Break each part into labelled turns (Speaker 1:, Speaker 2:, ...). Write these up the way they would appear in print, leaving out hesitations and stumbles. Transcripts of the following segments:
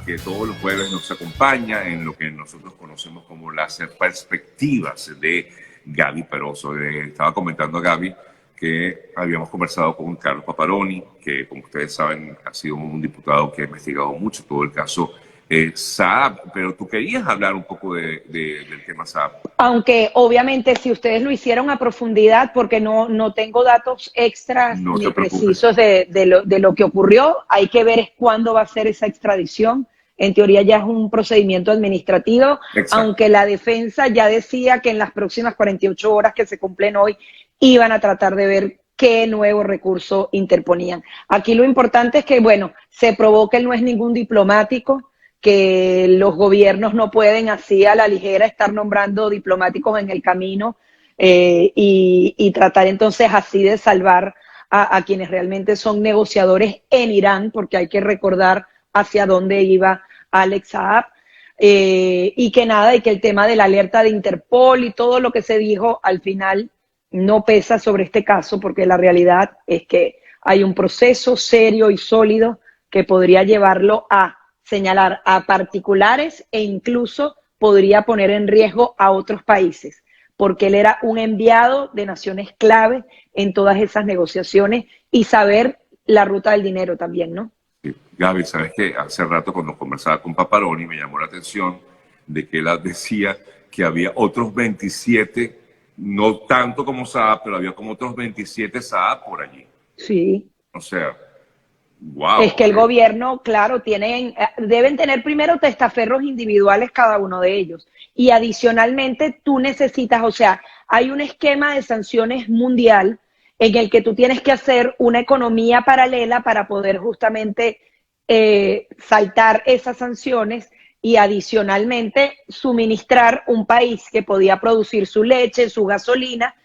Speaker 1: que todos los jueves nos acompaña en lo que nosotros conocemos como las perspectivas de Gaby Peroso. Estaba comentando a Gaby que habíamos conversado con Carlos Paparoni, que como ustedes saben ha sido un diputado que ha investigado mucho todo el caso Saab, pero tú querías hablar un poco del tema Saab.
Speaker 2: Aunque obviamente si ustedes lo hicieron a profundidad, porque no tengo datos extras
Speaker 1: No
Speaker 2: ni
Speaker 1: te preocupes.
Speaker 2: precisos de lo que ocurrió, hay que ver cuándo va a ser esa extradición. En teoría ya es un procedimiento administrativo,
Speaker 1: Exacto.
Speaker 2: aunque la defensa ya decía que en las próximas 48 horas que se cumplen hoy iban a tratar de ver qué nuevo recurso interponían. Aquí lo importante es que, bueno, se probó que él no es ningún diplomático, que los gobiernos no pueden así a la ligera estar nombrando diplomáticos en el camino y tratar entonces así de salvar a quienes realmente son negociadores en Irán, porque hay que recordar hacia dónde iba Alex Saab, y que nada, y que el tema de la alerta de Interpol y todo lo que se dijo al final no pesa sobre este caso, porque la realidad es que hay un proceso serio y sólido que podría llevarlo a señalar a particulares e incluso podría poner en riesgo a otros países, porque él era un enviado de naciones clave en todas esas negociaciones y saber la ruta del dinero también, ¿no?
Speaker 1: Sí. Gaby, sabes que hace rato cuando conversaba con Paparoni me llamó la atención de que él decía que había otros 27, no tanto como Saab, pero había como otros 27 Saab por allí.
Speaker 2: Sí.
Speaker 1: O sea,
Speaker 2: Es
Speaker 1: wow.
Speaker 2: que el gobierno, claro, deben tener primero testaferros individuales cada uno de ellos. Y adicionalmente tú necesitas, o sea, hay un esquema de sanciones mundial en el que tú tienes que hacer una economía paralela para poder justamente saltar esas sanciones y adicionalmente suministrar un país que podía producir su leche, su gasolina,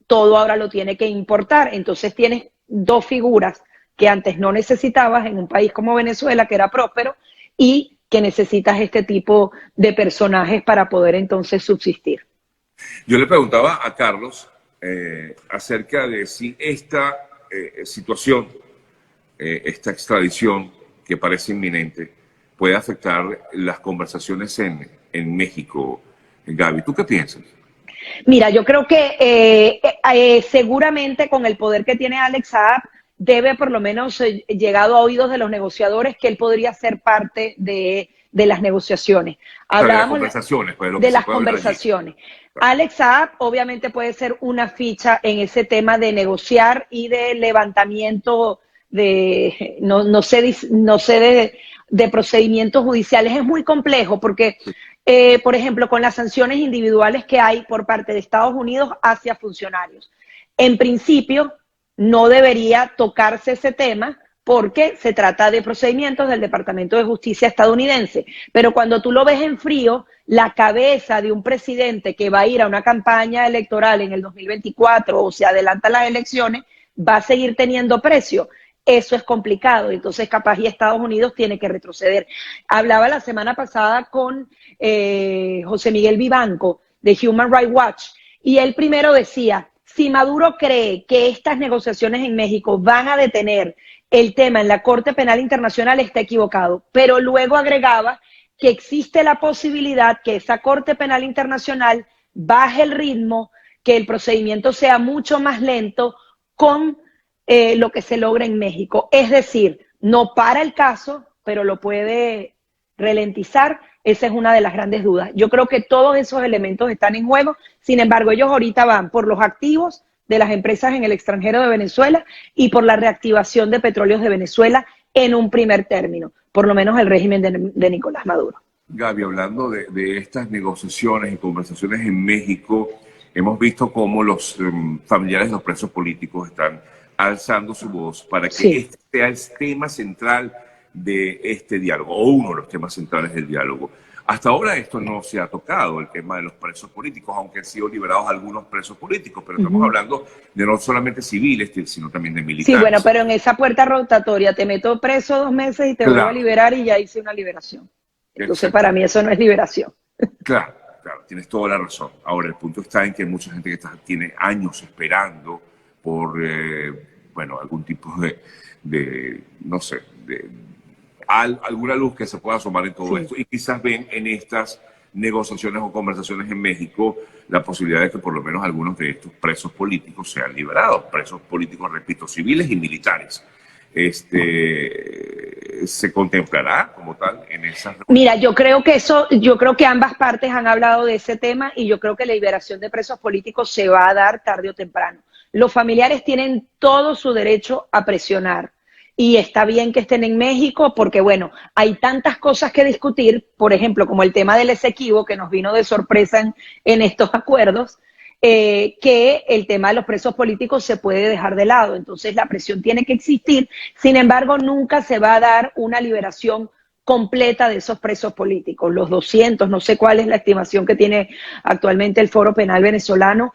Speaker 2: todo ahora lo tiene que importar. Entonces tienes dos figuras que antes no necesitabas en un país como Venezuela, que era próspero, y que necesitas este tipo de personajes para poder entonces subsistir.
Speaker 1: Yo le preguntaba a Carlos acerca de si esta situación, esta extradición que parece inminente, puede afectar las conversaciones en México. Gaby, ¿tú qué piensas?
Speaker 2: Mira, yo creo que seguramente con el poder que tiene Alex Saab, debe por lo menos llegado a oídos de los negociadores que él podría ser parte de las negociaciones.
Speaker 1: O sea, de las
Speaker 2: Hablábamos
Speaker 1: conversaciones, pues de lo que
Speaker 2: de
Speaker 1: se
Speaker 2: las
Speaker 1: puede hablar allí.
Speaker 2: conversaciones. Alex Saab obviamente puede ser una ficha en ese tema de negociar y de levantamiento de, no sé de procedimientos judiciales. Es muy complejo porque por ejemplo, con las sanciones individuales que hay por parte de Estados Unidos hacia funcionarios. En principio, no debería tocarse ese tema porque se trata de procedimientos del Departamento de Justicia estadounidense. Pero cuando tú lo ves en frío, la cabeza de un presidente que va a ir a una campaña electoral en el 2024 o se adelantan las elecciones, va a seguir teniendo precio. Eso es complicado, entonces capaz y Estados Unidos tiene que retroceder. Hablaba la semana pasada con José Miguel Vivanco de Human Rights Watch y él primero decía, si Maduro cree que estas negociaciones en México van a detener el tema en la Corte Penal Internacional, está equivocado, pero luego agregaba que existe la posibilidad que esa Corte Penal Internacional baje el ritmo, que el procedimiento sea mucho más lento con lo que se logra en México. Es decir, no para el caso, pero lo puede ralentizar. Esa es una de las grandes dudas. Yo creo que todos esos elementos están en juego. Sin embargo, ellos ahorita van por los activos de las empresas en el extranjero de Venezuela y por la reactivación de petróleos de Venezuela en un primer término, por lo menos el régimen de Nicolás Maduro.
Speaker 1: Gaby, hablando de estas negociaciones y conversaciones en México, hemos visto cómo los familiares de los presos políticos están alzando su voz para que
Speaker 2: Sí.
Speaker 1: este sea el tema central de este diálogo, o uno de los temas centrales del diálogo. Hasta ahora esto no se ha tocado, el tema de los presos políticos, aunque han sido liberados algunos presos políticos, pero estamos hablando de no solamente civiles, sino también de
Speaker 2: Sí, bueno,
Speaker 1: militares.
Speaker 2: pero en esa puerta rotatoria te meto preso 2 meses y te vuelvo a
Speaker 1: Claro,
Speaker 2: liberar y ya hice una liberación. Entonces, para mí
Speaker 1: exactamente.
Speaker 2: eso no es liberación.
Speaker 1: Claro, claro, tienes toda la razón. Ahora, el punto está en que hay mucha gente que tiene años esperando por, bueno, algún tipo no sé, alguna luz que se pueda asomar en todo esto, y quizás ven en estas negociaciones o conversaciones en México la posibilidad de que por lo menos algunos de estos presos políticos sean liberados, presos políticos, repito, civiles y militares. ¿Se contemplará como tal en esas?
Speaker 2: Mira, yo creo que ambas partes han hablado de ese tema y yo creo que la liberación de presos políticos se va a dar tarde o temprano. Los familiares tienen todo su derecho a presionar y está bien que estén en México porque, bueno, hay tantas cosas que discutir, por ejemplo, como el tema del Esequibo, que nos vino de sorpresa en estos acuerdos, que el tema de los presos políticos se puede dejar de lado. Entonces, la presión tiene que existir. Sin embargo, nunca se va a dar una liberación completa de esos presos políticos. Los 200, no sé cuál es la estimación que tiene actualmente el Foro Penal venezolano,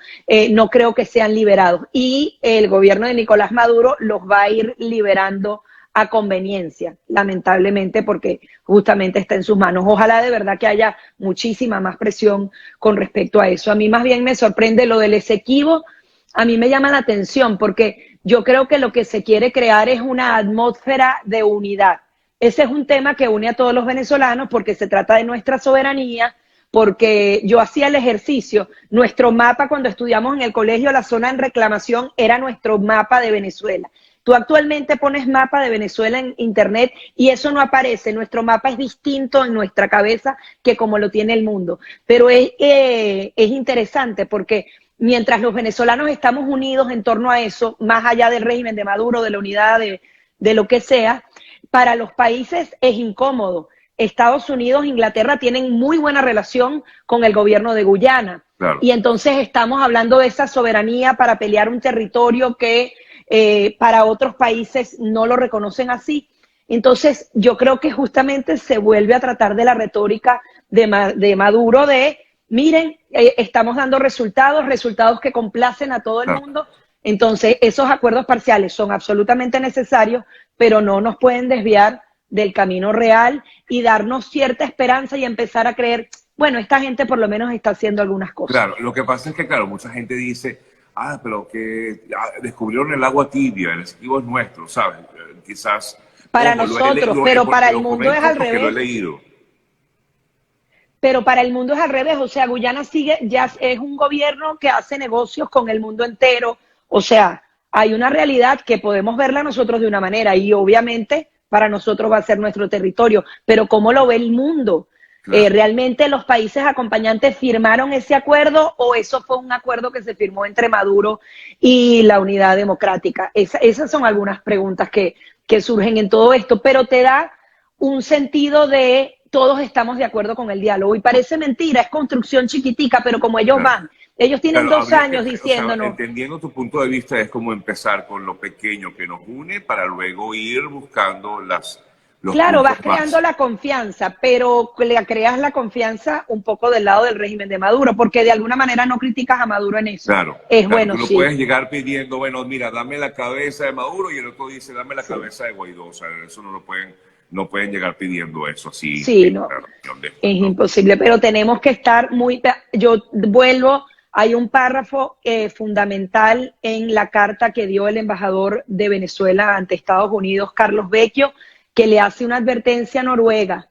Speaker 2: no creo que sean liberados. Y el gobierno de Nicolás Maduro los va a ir liberando a conveniencia, lamentablemente, porque justamente está en sus manos. Ojalá de verdad que haya muchísima más presión con respecto a eso. A mí más bien me sorprende lo del Esequibo, a mí me llama la atención porque yo creo que lo que se quiere crear es una atmósfera de unidad. Ese es un tema que une a todos los venezolanos porque se trata de nuestra soberanía, porque yo hacía el ejercicio, nuestro mapa cuando estudiamos en el colegio, la zona en reclamación era nuestro mapa de Venezuela. Tú actualmente pones mapa de Venezuela en internet y eso no aparece. Nuestro mapa es distinto en nuestra cabeza que como lo tiene el mundo. Pero es interesante porque mientras los venezolanos estamos unidos en torno a eso, más allá del régimen de Maduro, de la unidad, de lo que sea, para los países es incómodo. Estados Unidos, Inglaterra tienen muy buena relación con el gobierno de Guyana. Claro. Y entonces estamos hablando de esa soberanía para pelear un territorio que para otros países no lo reconocen así. Entonces, yo creo que justamente se vuelve a tratar de la retórica de Maduro de, miren, estamos dando resultados que complacen a todo el mundo. Entonces, esos acuerdos parciales son absolutamente necesarios, pero no nos pueden desviar del camino real y darnos cierta esperanza y empezar a creer, bueno, esta gente por lo menos está haciendo algunas cosas.
Speaker 1: Claro, lo que pasa es que, claro, mucha gente dice, pero que descubrieron el agua tibia, el Esequibo es nuestro, ¿sabes? Quizás...
Speaker 2: Para nosotros, pero para el mundo es al revés.
Speaker 1: Lo he leído.
Speaker 2: Pero para el mundo es al revés, o sea, Guyana ya es un gobierno que hace negocios con el mundo entero, o sea, hay una realidad que podemos verla nosotros de una manera y obviamente para nosotros va a ser nuestro territorio, pero ¿cómo lo ve el mundo? Claro. ¿Realmente los países acompañantes firmaron ese acuerdo o eso fue un acuerdo que se firmó entre Maduro y la Unidad Democrática? Esas son algunas preguntas que surgen en todo esto, pero te da un sentido de todos estamos de acuerdo con el diálogo. Y parece mentira, es construcción chiquitica, pero como ellos van, ellos tienen 2 años diciéndonos.
Speaker 1: O sea, entendiendo tu punto de vista, es como empezar con lo pequeño que nos une para luego ir buscando los
Speaker 2: claro, vas creando la confianza, pero le creas la confianza un poco del lado del régimen de Maduro, porque de alguna manera no criticas a Maduro en eso.
Speaker 1: Claro.
Speaker 2: Es bueno,
Speaker 1: tú no puedes llegar pidiendo, bueno, mira, dame la cabeza de Maduro y el otro dice, dame la cabeza de Guaidó. O sea, eso no pueden llegar pidiendo eso así.
Speaker 2: Sí, no, es imposible, pero tenemos que estar yo vuelvo, hay un párrafo fundamental en la carta que dio el embajador de Venezuela ante Estados Unidos, Carlos Vecchio, que le hace una advertencia a Noruega.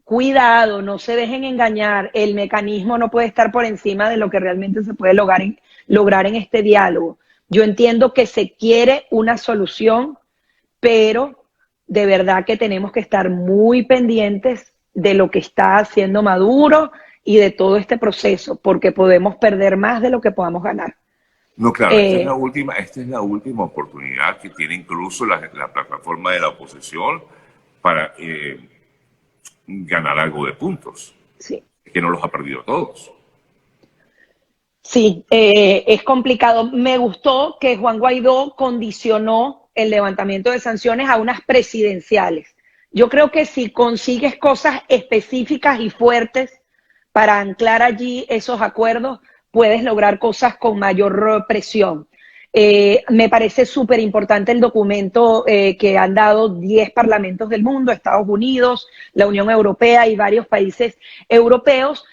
Speaker 2: Cuidado, no se dejen engañar, el mecanismo no puede estar por encima de lo que realmente se puede lograr en este diálogo. Yo entiendo que se quiere una solución, pero de verdad que tenemos que estar muy pendientes de lo que está haciendo Maduro y de todo este proceso, porque podemos perder más de lo que podamos ganar.
Speaker 1: No, claro, esta es la última oportunidad que tiene incluso la plataforma de la oposición para ganar algo de puntos.
Speaker 2: Sí.
Speaker 1: Que no los ha perdido todos.
Speaker 2: Sí, es complicado. Me gustó que Juan Guaidó condicionó el levantamiento de sanciones a unas presidenciales. Yo creo que si consigues cosas específicas y fuertes para anclar allí esos acuerdos, puedes lograr cosas con mayor presión. Me parece súper importante el documento que han dado 10 parlamentos del mundo, Estados Unidos, la Unión Europea y varios países europeos,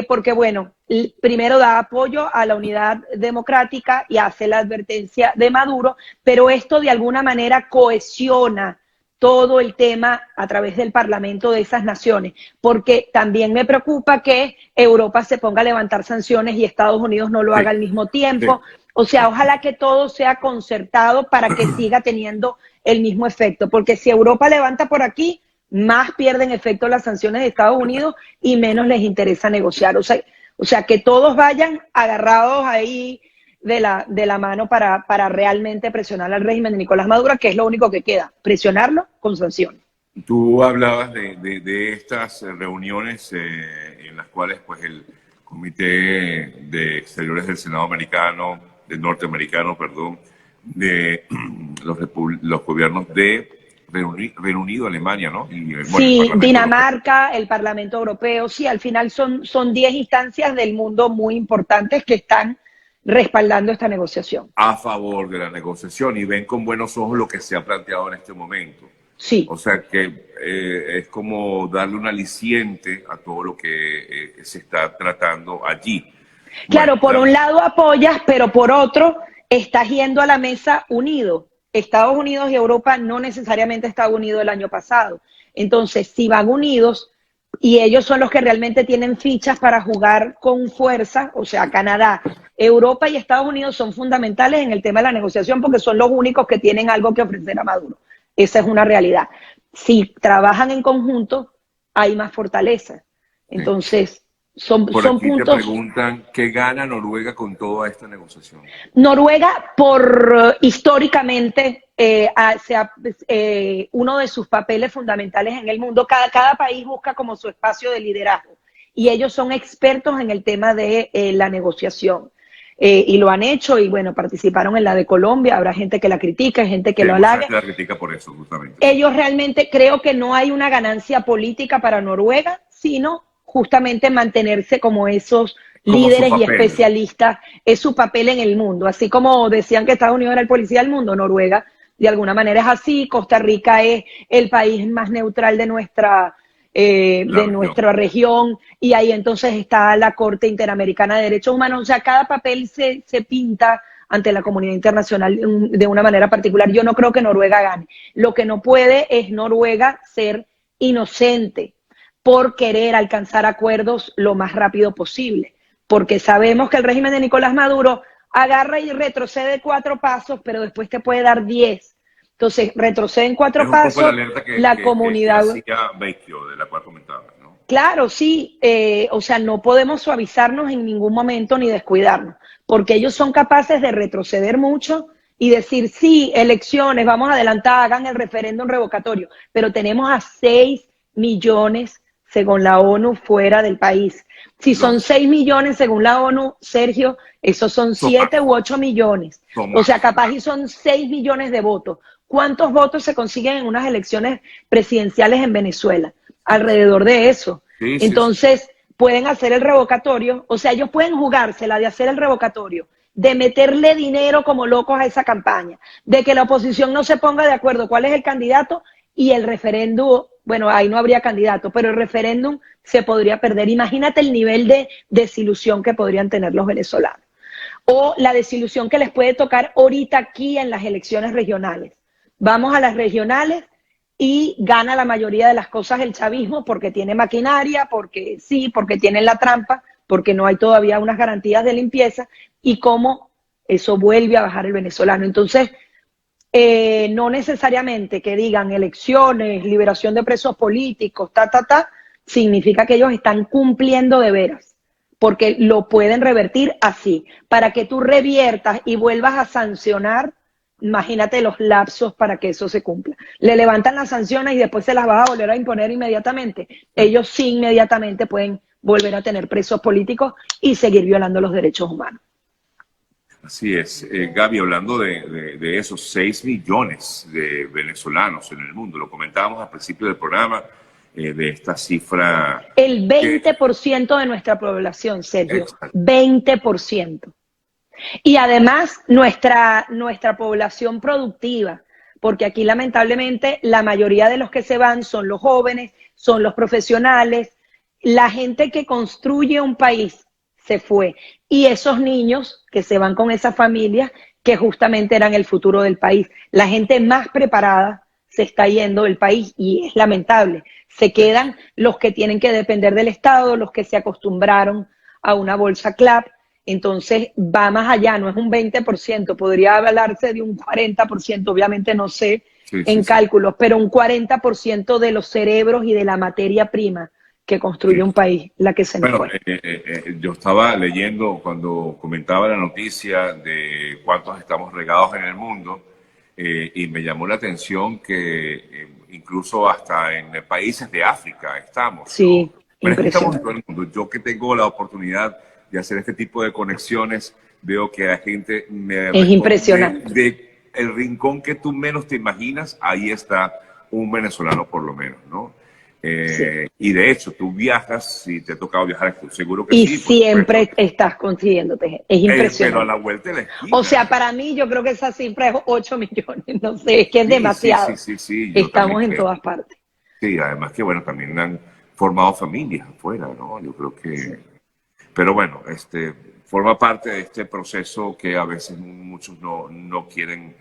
Speaker 2: porque bueno, primero da apoyo a la unidad democrática y hace la advertencia de Maduro, pero esto de alguna manera cohesiona todo el tema a través del Parlamento de esas naciones, porque también me preocupa que Europa se ponga a levantar sanciones y Estados Unidos no lo haga al mismo tiempo. O sea, ojalá que todo sea concertado para que siga teniendo el mismo efecto, porque si Europa levanta por aquí, más pierden efecto las sanciones de Estados Unidos y menos les interesa negociar. O sea que todos vayan agarrados ahí de la mano para realmente presionar al régimen de Nicolás Maduro, que es lo único que queda, presionarlo con sanciones.
Speaker 1: Tú hablabas de estas reuniones en las cuales pues el Comité de Exteriores del Senado americano, del norteamericano, perdón, de los gobiernos de Reino Unido, Alemania, ¿no? Y, bueno,
Speaker 2: sí, Dinamarca, el Parlamento Europeo, sí, al final son 10 instancias del mundo muy importantes que están respaldando esta negociación.
Speaker 1: A favor de la negociación y ven con buenos ojos lo que se ha planteado en este momento.
Speaker 2: Sí.
Speaker 1: O sea que es como darle un aliciente a todo lo que se está tratando allí.
Speaker 2: Claro,
Speaker 1: Bueno,
Speaker 2: por un lado apoyas, pero por otro estás yendo a la mesa unido. Estados Unidos y Europa no necesariamente estaban unidos el año pasado. Entonces, si van unidos y ellos son los que realmente tienen fichas para jugar con fuerza, o sea, Canadá, Europa y Estados Unidos son fundamentales en el tema de la negociación porque son los únicos que tienen algo que ofrecer a Maduro. Esa es una realidad. Si trabajan en conjunto, hay más fortaleza. Entonces, son
Speaker 1: aquí
Speaker 2: puntos.
Speaker 1: Te preguntan qué gana Noruega con toda esta negociación.
Speaker 2: Noruega, históricamente, uno de sus papeles fundamentales en el mundo, cada país busca como su espacio de liderazgo y ellos son expertos en el tema de la negociación. Y lo han hecho y bueno, participaron en la de Colombia, habrá gente que la critica, gente que lo halaga.
Speaker 1: La critica por eso, justamente.
Speaker 2: Ellos realmente creo que no hay una ganancia política para Noruega, sino justamente mantenerse como esos líderes y especialistas, es su papel en el mundo. Así como decían que Estados Unidos era el policía del mundo, Noruega de alguna manera es así, Costa Rica es el país más neutral de nuestra región, y ahí entonces está la Corte Interamericana de Derechos Humanos. O sea, cada papel se pinta ante la comunidad internacional de una manera particular. Yo no creo que Noruega gane. Lo que no puede es Noruega ser inocente por querer alcanzar acuerdos lo más rápido posible, porque sabemos que el régimen de Nicolás Maduro agarra y retrocede 4 pasos, pero después te puede dar 10. Entonces, retroceden 4 pasos, la comunidad...
Speaker 1: Vecchio, de la cual comentaba, ¿no?
Speaker 2: Claro, sí, o sea, no podemos suavizarnos en ningún momento ni descuidarnos, porque ellos son capaces de retroceder mucho y decir, sí, elecciones, vamos a adelantar, hagan el referéndum revocatorio, pero tenemos a 6 millones según la ONU, fuera del país. Si son 6 millones según la ONU, Sergio, esos son 7 u 8 millones. O sea, capaz y son 6 millones de votos. ¿Cuántos votos se consiguen en unas elecciones presidenciales en Venezuela? Alrededor de eso. Sí, entonces, pueden hacer el revocatorio, o sea, ellos pueden jugársela de hacer el revocatorio, de meterle dinero como locos a esa campaña, de que la oposición no se ponga de acuerdo cuál es el candidato y el referéndum. Bueno, ahí no habría candidato, pero el referéndum se podría perder. Imagínate el nivel de desilusión que podrían tener los venezolanos. O la desilusión que les puede tocar ahorita aquí en las elecciones regionales. Vamos a las regionales y gana la mayoría de las cosas el chavismo porque tiene maquinaria, porque sí, porque tienen la trampa, porque no hay todavía unas garantías de limpieza y cómo eso vuelve a bajar el venezolano. Entonces, no necesariamente que digan elecciones, liberación de presos políticos, significa que ellos están cumpliendo de veras, porque lo pueden revertir así. Para que tú reviertas y vuelvas a sancionar, imagínate los lapsos para que eso se cumpla. Le levantan las sanciones y después se las vas a volver a imponer inmediatamente. Ellos sí inmediatamente pueden volver a tener presos políticos y seguir violando los derechos humanos.
Speaker 1: Así es. Gaby, hablando de esos 6 millones de venezolanos en el mundo, lo comentábamos al principio del programa, de esta cifra...
Speaker 2: El 20% de nuestra población, Sergio, exacto. 20%. Y además nuestra población productiva, porque aquí lamentablemente la mayoría de los que se van son los jóvenes, son los profesionales, la gente que construye un país se fue. Y esos niños que se van con esas familias que justamente eran el futuro del país. La gente más preparada se está yendo del país y es lamentable. Se quedan los que tienen que depender del Estado, los que se acostumbraron a una bolsa CLAP. Entonces va más allá, no es un 20%, podría hablarse de un 40%, obviamente no sé en cálculos, pero un 40% de los cerebros y de la materia prima que construye un país, la que se nos fue.
Speaker 1: Yo estaba leyendo cuando comentaba la noticia de cuántos estamos regados en el mundo y me llamó la atención que incluso hasta en países de África estamos.
Speaker 2: Sí,
Speaker 1: ¿no? Bueno, es que estamos en
Speaker 2: impresionante.
Speaker 1: todo el mundo. Yo que tengo la oportunidad de hacer este tipo de conexiones, veo que hay gente me
Speaker 2: Es
Speaker 1: responde
Speaker 2: impresionante.
Speaker 1: de el rincón que tú menos te imaginas, ahí está un venezolano por lo menos, ¿no?
Speaker 2: Sí.
Speaker 1: Y de hecho, tú viajas, si te ha tocado viajar, seguro que
Speaker 2: Y
Speaker 1: sí, por supuesto.
Speaker 2: siempre estás consiguiéndote. Es
Speaker 1: Pero a la
Speaker 2: impresionante.
Speaker 1: vuelta de la
Speaker 2: O
Speaker 1: esquina.
Speaker 2: sea, para mí yo creo que esa cifra es 8 millones. No sé, es que es
Speaker 1: Sí, sí, sí,
Speaker 2: demasiado.
Speaker 1: sí, sí, yo también
Speaker 2: Estamos en
Speaker 1: creo.
Speaker 2: todas partes.
Speaker 1: Sí, además que, bueno, también han formado familias afuera, ¿no? Yo creo
Speaker 2: Sí.
Speaker 1: que... Pero bueno, forma parte de este proceso que a veces muchos no quieren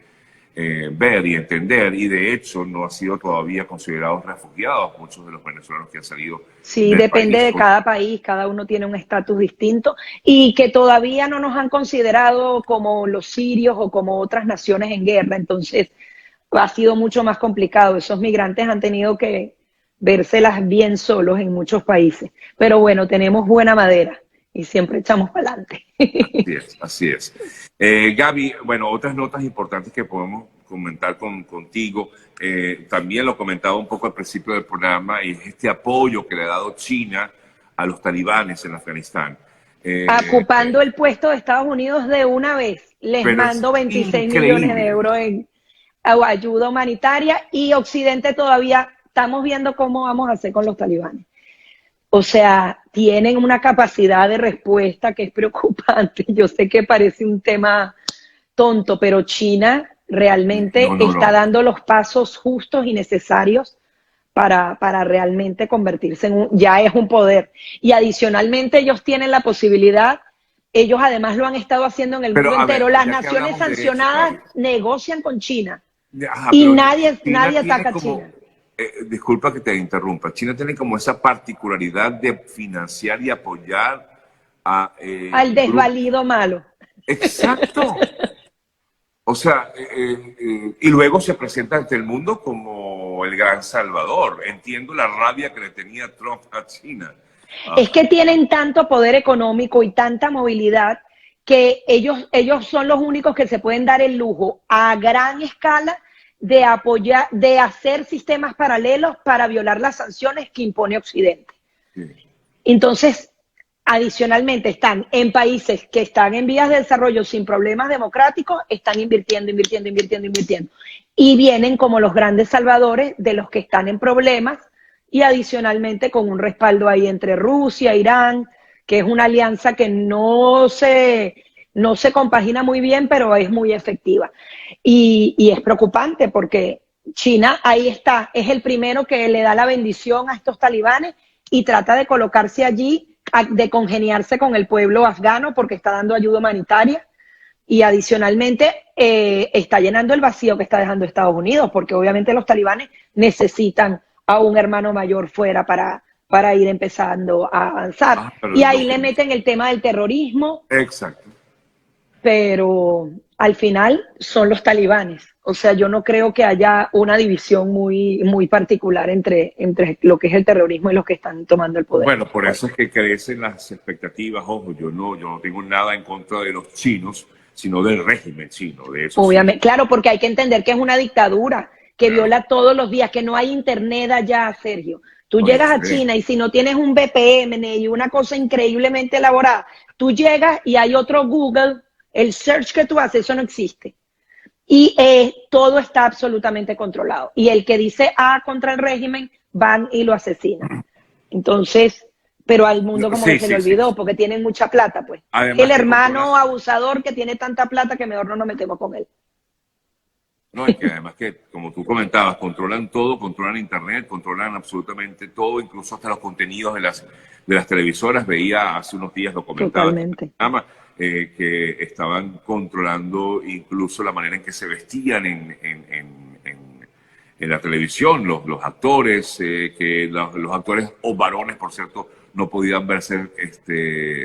Speaker 1: ver y entender, y de hecho no han sido todavía considerados refugiados muchos de los venezolanos que han salido
Speaker 2: Sí,
Speaker 1: del
Speaker 2: depende
Speaker 1: país.
Speaker 2: de cada país, cada uno tiene un estatus distinto y que todavía no nos han considerado como los sirios o como otras naciones en guerra. Entonces, ha sido mucho más complicado. Esos migrantes han tenido que vérselas bien solos en muchos países. Pero bueno, tenemos buena madera y siempre echamos para adelante.
Speaker 1: Así es, así es. Gaby, bueno, otras notas importantes que podemos comentar contigo, también lo comentaba un poco al principio del programa, y es este apoyo que le ha dado China a los talibanes en Afganistán.
Speaker 2: Ocupando el puesto de Estados Unidos de una vez, les
Speaker 1: Pero es
Speaker 2: mando 26 millones de
Speaker 1: increíble.
Speaker 2: euros en ayuda humanitaria y Occidente todavía estamos viendo cómo vamos a hacer con los talibanes. O sea, tienen una capacidad de respuesta que es preocupante. Yo sé que parece un tema tonto, pero China realmente
Speaker 1: No, no,
Speaker 2: está
Speaker 1: no.
Speaker 2: dando los pasos justos y necesarios para realmente convertirse en ya es un poder. Y adicionalmente ellos tienen la posibilidad, ellos además lo han estado haciendo en el
Speaker 1: Pero
Speaker 2: mundo
Speaker 1: a
Speaker 2: entero,
Speaker 1: ver,
Speaker 2: las
Speaker 1: ya que
Speaker 2: naciones
Speaker 1: hablamos de eso,
Speaker 2: sancionadas
Speaker 1: Gaby.
Speaker 2: negocian con China
Speaker 1: Ajá,
Speaker 2: y
Speaker 1: pero
Speaker 2: nadie
Speaker 1: China tiene
Speaker 2: ataca a
Speaker 1: como,
Speaker 2: China.
Speaker 1: disculpa que te interrumpa, China tiene como esa particularidad de financiar y apoyar a
Speaker 2: Al
Speaker 1: grupos.
Speaker 2: desvalido malo.
Speaker 1: Exacto. O sea, y luego se presenta ante el mundo como el gran salvador. Entiendo la rabia que le tenía Trump a China.
Speaker 2: Es
Speaker 1: Ah,
Speaker 2: que tienen tanto poder económico y tanta movilidad que ellos son los únicos que se pueden dar el lujo a gran escala de apoyar, de hacer sistemas paralelos para violar las sanciones que impone Occidente.
Speaker 1: sí.
Speaker 2: Entonces, adicionalmente, están en países que están en vías de desarrollo sin problemas democráticos, están invirtiendo, invirtiendo, invirtiendo, invirtiendo. Y vienen como los grandes salvadores de los que están en problemas y adicionalmente con un respaldo ahí entre Rusia, Irán, que es una alianza que no se compagina muy bien, pero es muy efectiva. Y es preocupante porque China ahí está, es el primero que le da la bendición a estos talibanes y trata de colocarse allí, de congeniarse con el pueblo afgano porque está dando ayuda humanitaria y adicionalmente está llenando el vacío que está dejando Estados Unidos porque obviamente los talibanes necesitan a un hermano mayor fuera para ir empezando a avanzar.
Speaker 1: Pero
Speaker 2: Y ahí
Speaker 1: lo
Speaker 2: le
Speaker 1: que...
Speaker 2: meten el tema del terrorismo,
Speaker 1: Exacto.
Speaker 2: pero al final son los talibanes. O sea, yo no creo que haya una división muy particular entre lo que es el terrorismo y los que están tomando el poder
Speaker 1: Bueno, por
Speaker 2: hoy.
Speaker 1: eso es que crecen las expectativas. Ojo, yo no tengo nada en contra de los chinos, sino del régimen chino, de eso sí.
Speaker 2: Obviamente, claro, porque hay que entender que es una dictadura que
Speaker 1: Claro.
Speaker 2: viola todos los días, que no hay internet allá, Sergio. Tú
Speaker 1: No, yo
Speaker 2: llegas a
Speaker 1: sé.
Speaker 2: China y si no tienes un VPN y una cosa increíblemente elaborada, tú llegas y hay otro Google, el search que tú haces, eso no existe. Y todo está absolutamente controlado. Y el que dice A contra el régimen, van y lo asesinan. Entonces, pero al mundo como que
Speaker 1: Sí,
Speaker 2: se le
Speaker 1: sí, sí.
Speaker 2: olvidó porque tienen mucha plata, pues. El
Speaker 1: Además que controlan,
Speaker 2: hermano abusador que tiene tanta plata que mejor no nos metemos con él.
Speaker 1: no, es que además que, como tú comentabas, controlan todo, controlan internet, controlan absolutamente todo, incluso hasta los contenidos de las televisoras. Veía hace unos días, lo comentaba aquí en el
Speaker 2: Totalmente.
Speaker 1: programa, que estaban controlando incluso la manera en que se vestían en la televisión, los actores, que los actores o varones, por cierto, no podían verse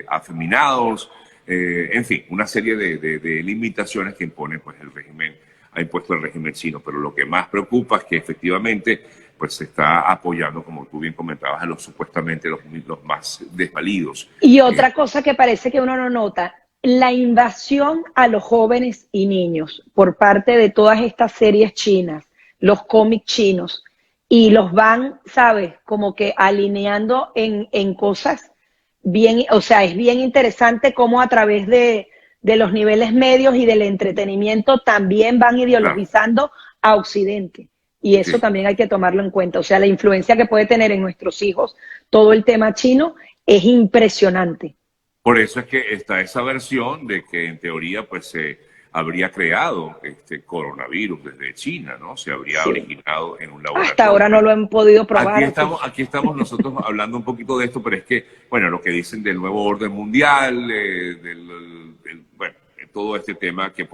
Speaker 1: afeminados, en fin, una serie de limitaciones que impone pues el régimen, ha impuesto el régimen chino. Pero lo que más preocupa es que efectivamente pues se está apoyando, como tú bien comentabas, a los supuestamente los más desvalidos.
Speaker 2: Y otra cosa que parece que uno no nota, la invasión a los jóvenes y niños por parte de todas estas series chinas, los cómics chinos, y los van, ¿sabes? Como que alineando en cosas bien, o sea, es bien interesante cómo a través de los niveles medios y del entretenimiento también van ideologizando a Occidente. Y eso también hay que tomarlo en cuenta. O sea, la influencia que puede tener en nuestros hijos todo el tema chino es impresionante.
Speaker 1: Por eso es que está esa versión de que en teoría pues se habría creado este coronavirus desde China, ¿no? Se habría originado en un laboratorio.
Speaker 2: Hasta ahora no lo han podido probar.
Speaker 1: Aquí estamos nosotros hablando un poquito de esto, pero es que, bueno, lo que dicen del nuevo orden mundial, bueno, todo este tema que...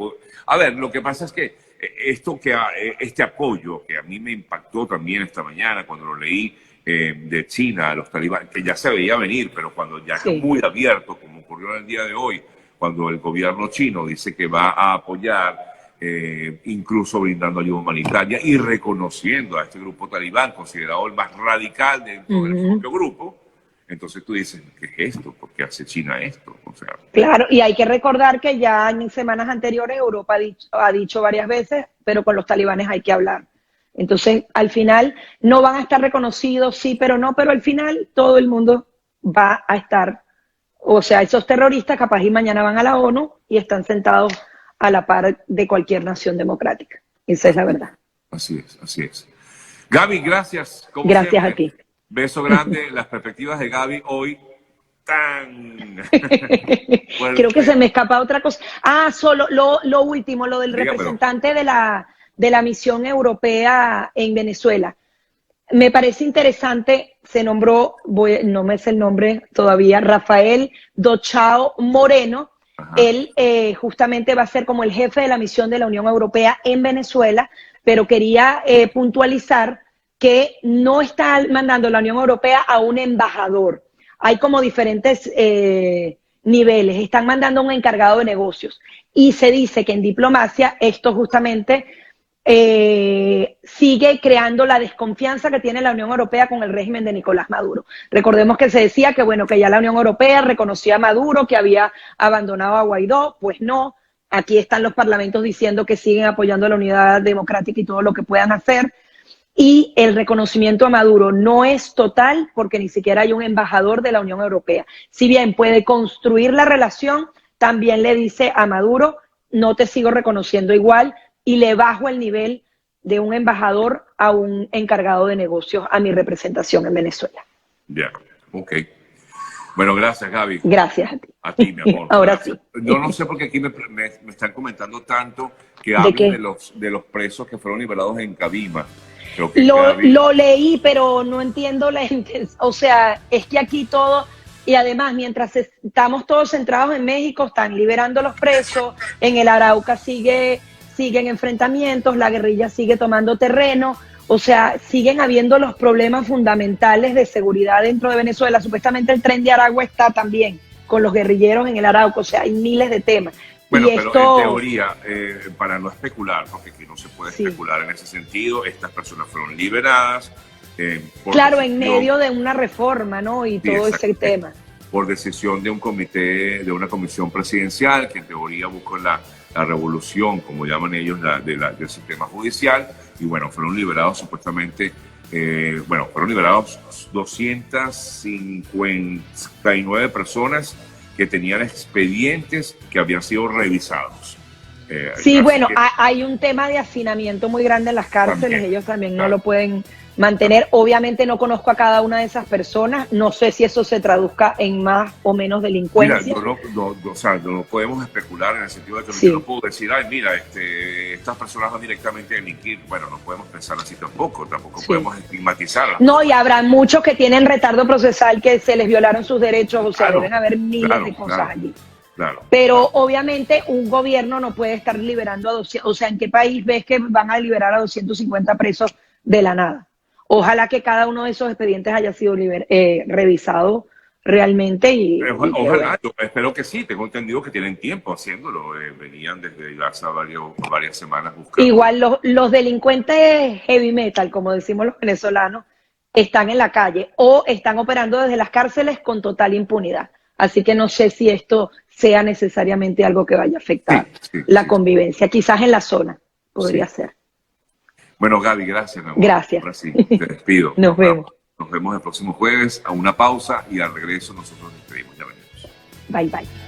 Speaker 1: A ver, lo que pasa es que este apoyo que a mí me impactó también esta mañana cuando lo leí de China a los talibanes, que ya se veía venir, pero cuando ya es muy abierto, como ocurrió en el día de hoy, cuando el gobierno chino dice que va a apoyar, incluso brindando ayuda humanitaria y reconociendo a este grupo talibán, considerado el más radical dentro del propio grupo. Entonces tú dices, ¿qué es esto? ¿Por qué hace China esto? O sea,
Speaker 2: claro, y hay que recordar que ya en semanas anteriores Europa ha dicho varias veces, pero con los talibanes hay que hablar. Entonces, al final, no van a estar reconocidos, sí, pero no, pero al final todo el mundo va a estar, o sea, esos terroristas capaz y mañana van a la ONU y están sentados a la par de cualquier nación democrática. Esa es la verdad.
Speaker 1: Así es, así es. Gaby, gracias.
Speaker 2: Gracias a ti.
Speaker 1: Beso grande. Las perspectivas de Gaby hoy tan...
Speaker 2: Creo que se me escapa otra cosa. Ah, solo lo último, lo del representante de la misión europea en Venezuela. Me parece interesante, se nombró, no me sé el nombre todavía, Rafael Dochao Moreno. Ajá. Él justamente va a ser como el jefe de la misión de la Unión Europea en Venezuela, pero quería puntualizar que no está mandando la Unión Europea a un embajador. Hay como diferentes niveles, están mandando a un encargado de negocios. Y se dice que en diplomacia esto justamente sigue creando la desconfianza que tiene la Unión Europea con el régimen de Nicolás Maduro. Recordemos que se decía que, bueno, que ya la Unión Europea reconocía a Maduro, que había abandonado a Guaidó. Pues no, aquí están los parlamentos diciendo que siguen apoyando a la unidad democrática y todo lo que puedan hacer. Y el reconocimiento a Maduro no es total porque ni siquiera hay un embajador de la Unión Europea. Si bien puede construir la relación, también le dice a Maduro, no te sigo reconociendo igual, y le bajo el nivel de un embajador a un encargado de negocios a mi representación en Venezuela.
Speaker 1: Ya, ok. Bueno, gracias, Gaby.
Speaker 2: Gracias a ti.
Speaker 1: A ti, mi amor.
Speaker 2: Ahora gracias.
Speaker 1: Sí. Yo no sé por qué aquí me están comentando tanto que hablen de los presos que fueron liberados en Cabima.
Speaker 2: Lo leí, pero no entiendo la intención. O sea, es que aquí todo... Y además, mientras estamos todos centrados en México, están liberando los presos, en el Arauca siguen enfrentamientos, la guerrilla sigue tomando terreno, o sea, siguen habiendo los problemas fundamentales de seguridad dentro de Venezuela. Supuestamente el Tren de Aragua está también con los guerrilleros en el Arauca, o sea, hay miles de temas.
Speaker 1: Bueno, pero en teoría, para no especular, porque aquí no se puede especular en ese sentido, estas personas fueron liberadas.
Speaker 2: Claro, en medio de una reforma, ¿no? Y todo ese tema.
Speaker 1: Por decisión de un comité, de una comisión presidencial que en teoría busca la revolución, como llaman ellos, del sistema judicial. Y bueno, fueron liberados supuestamente, fueron liberados 259 personas que tenían expedientes que habían sido revisados.
Speaker 2: Sí, bueno, hay un tema de hacinamiento muy grande en las cárceles, también, ellos también no lo pueden mantener. Obviamente no conozco a cada una de esas personas, no sé si eso se traduzca en más o menos delincuencia.
Speaker 1: Mira, no podemos especular en el sentido de que yo no puedo decir, ay, mira, estas personas van directamente a delinquir. Bueno, no podemos pensar así tampoco podemos estigmatizarlas.
Speaker 2: No, y habrá muchos que tienen retardo procesal, que se les violaron sus derechos, o sea, deben haber miles de cosas allí.
Speaker 1: Claro.
Speaker 2: Pero obviamente un gobierno no puede estar liberando a 200, o sea, ¿en qué país ves que van a liberar a 250 presos de la nada. Ojalá que cada uno de esos expedientes haya sido revisado realmente y que,
Speaker 1: Ojalá,
Speaker 2: bueno.
Speaker 1: yo espero que sí. Tengo entendido que tienen tiempo haciéndolo. Venían desde hace varias semanas buscando.
Speaker 2: Igual los delincuentes heavy metal, como decimos los venezolanos, están en la calle o están operando desde las cárceles con total impunidad. Así que no sé si esto sea necesariamente algo que vaya a afectar la convivencia. Quizás en la zona podría ser.
Speaker 1: Bueno, Gaby, gracias, mi amor.
Speaker 2: Gracias.
Speaker 1: Ahora sí, te despido.
Speaker 2: Nos vemos.
Speaker 1: Nos vemos el próximo jueves a una pausa y al regreso nosotros nos despedimos. Ya venimos.
Speaker 2: Bye, bye.